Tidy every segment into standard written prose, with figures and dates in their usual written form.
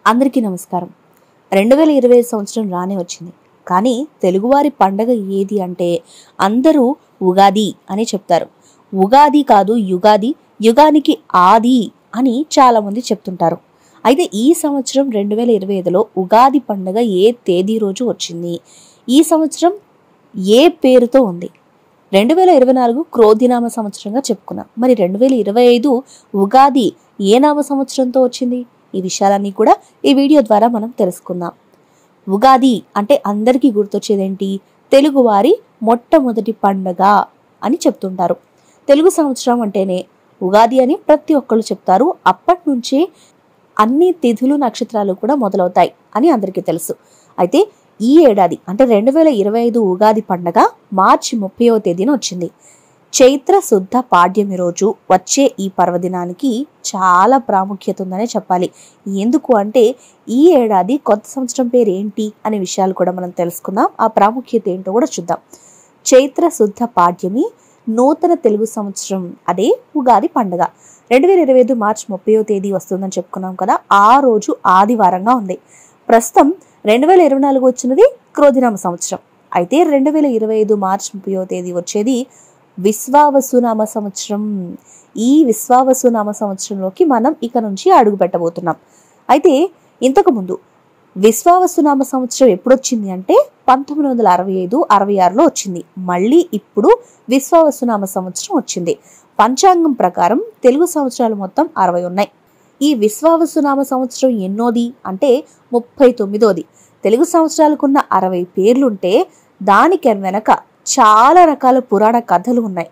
అందరికీ నమస్కారం. 2020 సంవత్సరం రానే వచ్చింది. కానీ తెలుగువారి పండగ ఏది అంటే అందరూ ఉగాది అని చెప్తారు. ఉగాది కాదు యుగాది, యుగానికి ఆది అని చాలామంది చెప్తుంటారు. అయితే ఈ సంవత్సరం 2025లో ఉగాది పండగ ఏ తేదీ రోజు వచ్చింది? ఈ సంవత్సరం ఏ పేరుతో ఉంది? 2024 క్రోధినామ సంవత్సరంగా చెప్పుకున్నాం. మరి 2025 ఉగాది ఏ నామ సంవత్సరంతో వచ్చింది? ఈ విషయాలన్నీ కూడా ఈ వీడియో ద్వారా మనం తెలుసుకుందాం. ఉగాది అంటే అందరికీ గుర్తొచ్చేదేంటి? తెలుగువారి మొట్టమొదటి పండగ అని చెప్తుంటారు. తెలుగు సంవత్సరం అంటేనే ఉగాది అని ప్రతి ఒక్కళ్ళు చెప్తారు. అప్పటి నుంచే అన్ని తిథులు నక్షత్రాలు కూడా మొదలవుతాయి అని అందరికీ తెలుసు. అయితే ఈ ఏడాది అంటే 2025 ఉగాది పండగ మార్చి 30వ తేదీన వచ్చింది. చైత్ర శుద్ధ పాడ్యమి రోజు వచ్చే ఈ పర్వదినానికి చాలా ప్రాముఖ్యత ఉందనే చెప్పాలి. ఎందుకు అంటే ఈ ఏడాది కొత్త సంవత్సరం పేరు ఏంటి అనే విషయాలు కూడా మనం తెలుసుకుందాం. ఆ ప్రాముఖ్యత ఏంటో కూడా చూద్దాం. చైత్ర శుద్ధ పాడ్యమి నూతన తెలుగు సంవత్సరం, అదే ఉగాది పండుగ 2025 మార్చి 30వ తేదీ వస్తుందని చెప్పుకున్నాం కదా. ఆ రోజు ఆదివారంగా ఉంది. ప్రస్తుతం 2024 వచ్చినది క్రోధినామ సంవత్సరం. అయితే 2025 మార్చి 30వ తేదీ వచ్చేది విశ్వావసునామ సంవత్సరం. ఈ విశ్వావసునామ సంవత్సరంలోకి మనం ఇక నుంచి అడుగు పెట్టబోతున్నాం. అయితే ఇంతకు ముందు విశ్వావసునామ సంవత్సరం ఎప్పుడు వచ్చింది అంటే 1965-66లో వచ్చింది. మళ్ళీ ఇప్పుడు విశ్వావసునామ సంవత్సరం వచ్చింది. పంచాంగం ప్రకారం తెలుగు సంవత్సరాలు మొత్తం 60 ఉన్నాయి. ఈ విశ్వావసునామ సంవత్సరం ఎన్నోది అంటే 39ది. తెలుగు సంవత్సరాలకున్న 60 పేర్లుంటే దానికి వెనక చాలా రకాల పురాణ కథలు ఉన్నాయి.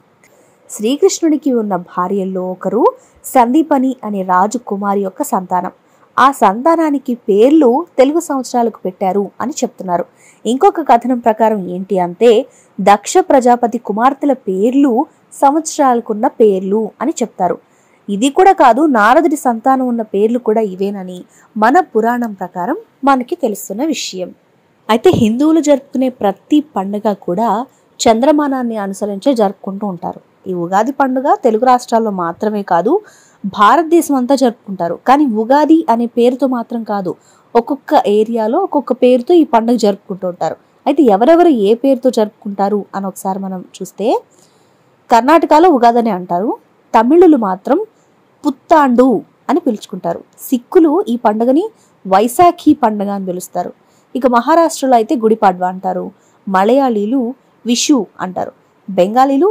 శ్రీకృష్ణుడికి ఉన్న భార్యల్లో ఒకరు సందీపని అనే రాజకుమారి యొక్క సంతానం. ఆ సంతానానికి పేర్లు తెలుగు సంవత్సరాలకు పెట్టారు అని చెప్తున్నారు. ఇంకొక కథనం ప్రకారం ఏంటి అంటే దక్ష ప్రజాపతి కుమార్తెల పేర్లు సంవత్సరాలకున్న పేర్లు అని చెప్తారు. ఇది కూడా కాదు, నారదుడి సంతానం ఉన్న పేర్లు కూడా ఇవేనని మన పురాణం ప్రకారం మనకి తెలుస్తున్న విషయం. అయితే హిందువులు జరుపుకునే ప్రతి పండుగ కూడా చంద్రమానాన్ని అనుసరించే జరుపుకుంటూ ఉంటారు. ఈ ఉగాది పండుగ తెలుగు రాష్ట్రాల్లో మాత్రమే కాదు, భారతదేశం అంతా జరుపుకుంటారు. కానీ ఉగాది అనే పేరుతో మాత్రం కాదు, ఒక్కొక్క ఏరియాలో ఒక్కొక్క పేరుతో ఈ పండుగ జరుపుకుంటూ ఉంటారు. అయితే ఎవరెవరు ఏ పేరుతో జరుపుకుంటారు అని ఒకసారి మనం చూస్తే కర్ణాటకలో ఉగాదని అంటారు. తమిళులు మాత్రం పుత్తాండు అని పిలుచుకుంటారు. సిక్కులు ఈ పండుగని వైశాఖి పండుగ అని పిలుస్తారు. ఇక మహారాష్ట్రలో అయితే గుడిపాడ్వా అంటారు. మలయాళీలు విషు అంటారు. బెంగాలీలు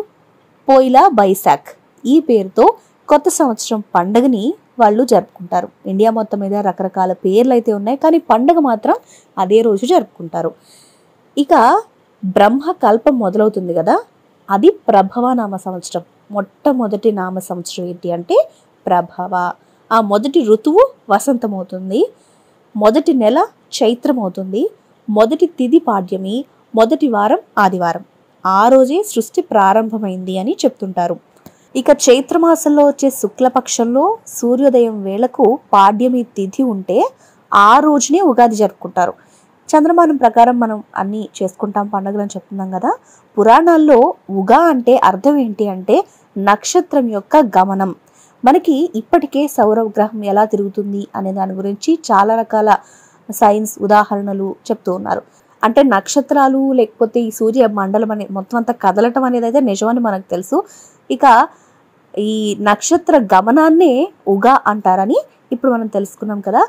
పోయిలా బైశాఖ్ ఈ పేరుతో కొత్త సంవత్సరం పండుగని వాళ్ళు జరుపుకుంటారు. ఇండియా మొత్తం మీద రకరకాల పేర్లు అయితే ఉన్నాయి, కానీ పండుగ మాత్రం అదే రోజు జరుపుకుంటారు. ఇక బ్రహ్మ కల్పం మొదలవుతుంది కదా, అది ప్రభవ నామ సంవత్సరం. మొట్టమొదటి నామ సంవత్సరం ఏంటి అంటే ప్రభవ. ఆ మొదటి ఋతువు వసంతం అవుతుంది. మొదటి నెల చైత్రం అవుతుంది. మొదటి తిథి పాడ్యమి, మొదటి వారం ఆదివారం. ఆ రోజే సృష్టి ప్రారంభమైంది అని చెప్తుంటారు. ఇక చైత్రమాసంలో వచ్చే శుక్లపక్షంలో సూర్యోదయం వేళకు పాడ్యమి తిథి ఉంటే ఆ రోజునే ఉగాది జరుపుకుంటారు. చంద్రమానం ప్రకారం మనం అన్నీ చేసుకుంటాం పండుగలను చెప్తున్నాం కదా. పురాణాల్లో ఉగా అంటే అర్థం ఏంటి అంటే నక్షత్రం యొక్క గమనం. మనకి ఇప్పటికే సౌరగ్రహం ఎలా తిరుగుతుంది అనే దాని గురించి చాలా రకాల సైన్స్ ఉదాహరణలు చెప్తూ ఉన్నారు. అంటే నక్షత్రాలు లేకపోతే ఈ సూర్య మండలం అనే మొత్తం అంతా కదలటం అనేది అయితే నిజమని మనకు తెలుసు. ఇక ఈ నక్షత్ర గమనాన్నే ఉగా అంటారని ఇప్పుడు మనం తెలుసుకున్నాం కదా.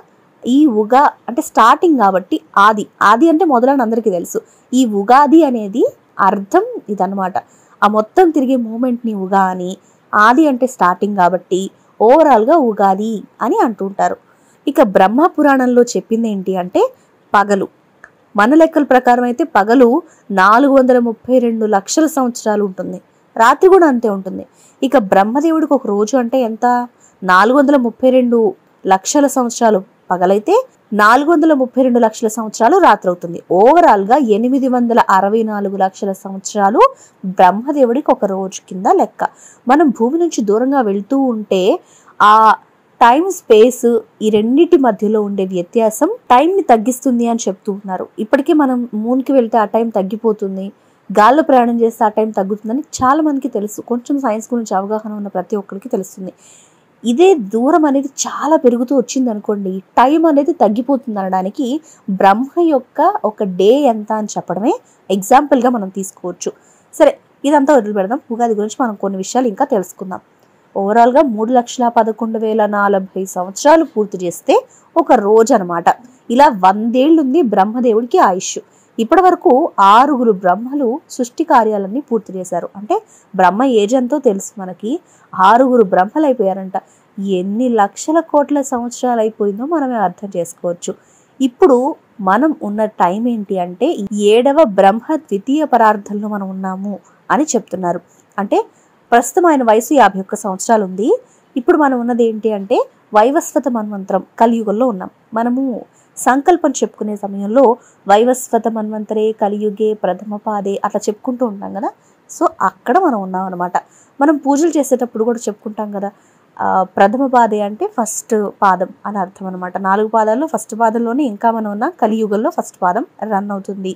ఈ ఉగా అంటే స్టార్టింగ్ కాబట్టి ఆది, ఆది అంటే మొదలని అందరికీ తెలుసు. ఈ ఉగాది అనేది అర్థం ఇదన్నమాట. ఆ మొత్తం తిరిగే మూమెంట్ని ఉగా అని, ఆది అంటే స్టార్టింగ్ కాబట్టి ఓవరాల్గా ఉగాది అని అంటుంటారు. ఇక బ్రహ్మ పురాణంలో చెప్పింది ఏంటి అంటే పగలు. మన లెక్కల ప్రకారం అయితే పగలు 432 లక్షల సంవత్సరాలు ఉంటుంది, రాత్రి కూడా అంతే ఉంటుంది. ఇక బ్రహ్మదేవుడికి ఒక రోజు అంటే ఎంత? 432 లక్షల సంవత్సరాలు పగలైతే 432 లక్షల సంవత్సరాలు రాత్రి అవుతుంది. ఓవరాల్గా 864 లక్షల సంవత్సరాలు బ్రహ్మదేవుడికి ఒక రోజు కింద లెక్క. మనం భూమి నుంచి దూరంగా వెళ్తూ ఉంటే ఆ టైం స్పేస్ ఈ రెండింటి మధ్యలో ఉండే వ్యత్యాసం టైంని తగ్గిస్తుంది అని చెప్తూ ఉన్నారు. ఇప్పటికే మనం మూన్కి వెళ్తే ఆ టైం తగ్గిపోతుంది, గాల్లో ప్రయాణం చేస్తే ఆ టైం తగ్గుతుందని చాలా మందికి తెలుసు. కొంచెం సైన్స్ గురించి అవగాహన ఉన్న ప్రతి ఒక్కరికి తెలుస్తుంది. ఇదే దూరం అనేది చాలా పెరుగుతూ వచ్చింది అనుకోండి, టైం అనేది తగ్గిపోతుంది అనడానికి బ్రహ్మ యొక్క ఒక డే ఎంత అని చెప్పడమే ఎగ్జాంపుల్గా మనం తీసుకోవచ్చు. సరే, ఇదంతా వదిలిపెడదాం. ఉగాది గురించి మనం కొన్ని విషయాలు ఇంకా తెలుసుకుందాం. ఓవరాల్గా 3,11,040 సంవత్సరాలు పూర్తి చేస్తే ఒక రోజు అనమాట. ఇలా 100 ఏళ్ళు ఉంది బ్రహ్మదేవుడికి ఆయుష్. ఇప్పటి వరకు 6 బ్రహ్మలు సృష్టి కార్యాలన్నీ పూర్తి చేశారు. అంటే బ్రహ్మ ఏజ్ ఎంతో తెలుసు మనకి, 6 బ్రహ్మలు అయిపోయారంట. ఎన్ని లక్షల కోట్ల సంవత్సరాలు అయిపోయిందో మనమే అర్థం చేసుకోవచ్చు. ఇప్పుడు మనం ఉన్న టైం ఏంటి అంటే 7వ బ్రహ్మ ద్వితీయ పరార్థంలో మనం ఉన్నాము అని చెప్తున్నారు. అంటే ప్రస్తుతం ఆయన వయసు 51 సంవత్సరాలు ఉంది. ఇప్పుడు మనం ఉన్నది ఏంటి అంటే వైవస్వత మన్వంతరం కలియుగంలో ఉన్నాం. మనము సంకల్పం చెప్పుకునే సమయంలో వైవస్వత మన్వంతరే కలియుగే ప్రథమ పాదే అట్లా చెప్పుకుంటూ ఉంటాం కదా. సో అక్కడ మనం ఉన్నాం అనమాట. మనం పూజలు చేసేటప్పుడు కూడా చెప్పుకుంటాం కదా, ప్రథమ పాదే అంటే ఫస్ట్ పాదం అని అర్థం అనమాట. 4 పాదాల్లో ఫస్ట్ పాదంలోనే ఇంకా మనం ఉన్న కలియుగంలో ఫస్ట్ పాదం రన్ అవుతుంది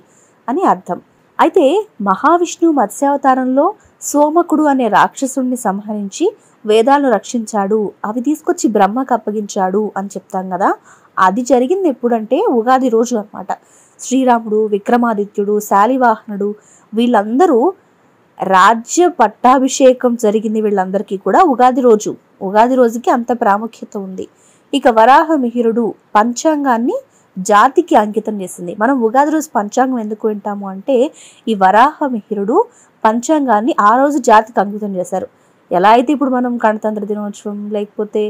అని అర్థం. అయితే మహావిష్ణువు మత్స్యావతారంలో సోమకుడు అనే రాక్షసుడిని సంహరించి వేదాలను రక్షించాడు, అవి తీసుకొచ్చి బ్రహ్మకు అప్పగించాడు అని చెప్తాం కదా. అది జరిగింది ఎప్పుడంటే ఉగాది రోజు అనమాట. శ్రీరాముడు, విక్రమాదిత్యుడు, శాలివాహనుడు వీళ్ళందరూ రాజ్య పట్టాభిషేకం జరిగింది వీళ్ళందరికీ కూడా ఉగాది రోజు. ఉగాది రోజుకి అంత ప్రాముఖ్యత ఉంది. ఇక వరాహ మిహిరుడు పంచాంగాన్ని జాతికి అంకితం చేసింది. మనం ఉగాది రోజు పంచాంగం ఎందుకు వింటాము అంటే ఈ వరాహ మిహిరుడు పంచాంగాన్ని ఆ రోజు జాతికి అంకితం చేశారు. ఎలా అయితే ఇప్పుడు మనం గణతంత్ర దినోత్సవం లేకపోతే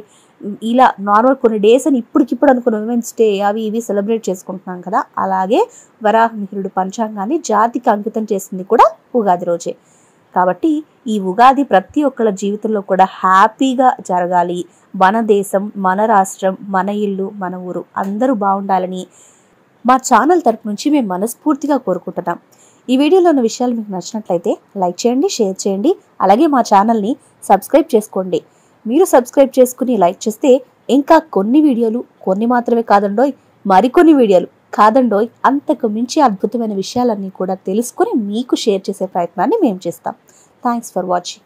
ఇలా నార్మల్ కొన్ని డేస్ అని ఇప్పటికిప్పుడు అనుకున్న విమెన్స్ డే అవి ఇవి సెలబ్రేట్ చేసుకుంటున్నాం కదా, అలాగే వరాహ మిహిరుడు పంచాంగాన్ని జాతికి అంకితం చేసింది కూడా ఉగాది రోజే. కాబట్టి ఈ ఉగాది ప్రతి ఒక్కళ్ళ జీవితంలో కూడా హ్యాపీగా జరగాలి. మన దేశం, మన రాష్ట్రం, మన ఇల్లు, మన ఊరు అందరూ బాగుండాలని మా ఛానల్ తరపు నుంచి మేము మనస్ఫూర్తిగా కోరుకుంటున్నాం. ఈ వీడియోలో ఉన్న విషయాలు మీకు నచ్చినట్లయితే లైక్ చేయండి, షేర్ చేయండి, అలాగే మా ఛానల్ని సబ్స్క్రైబ్ చేసుకోండి. మీరు సబ్స్క్రైబ్ చేసుకుని లైక్ చేస్తే ఇంకా కొన్ని వీడియోలు, కొన్ని మాత్రమే కాదండోయ్, మరికొన్ని వీడియోలు కాదండోయ్, అంతకు మించి అద్భుతమైన విషయాలన్నీ కూడా తెలుసుకొని మీకు షేర్ చేసే ప్రయత్నాన్ని మేము చేస్తాం. Thanks for watching.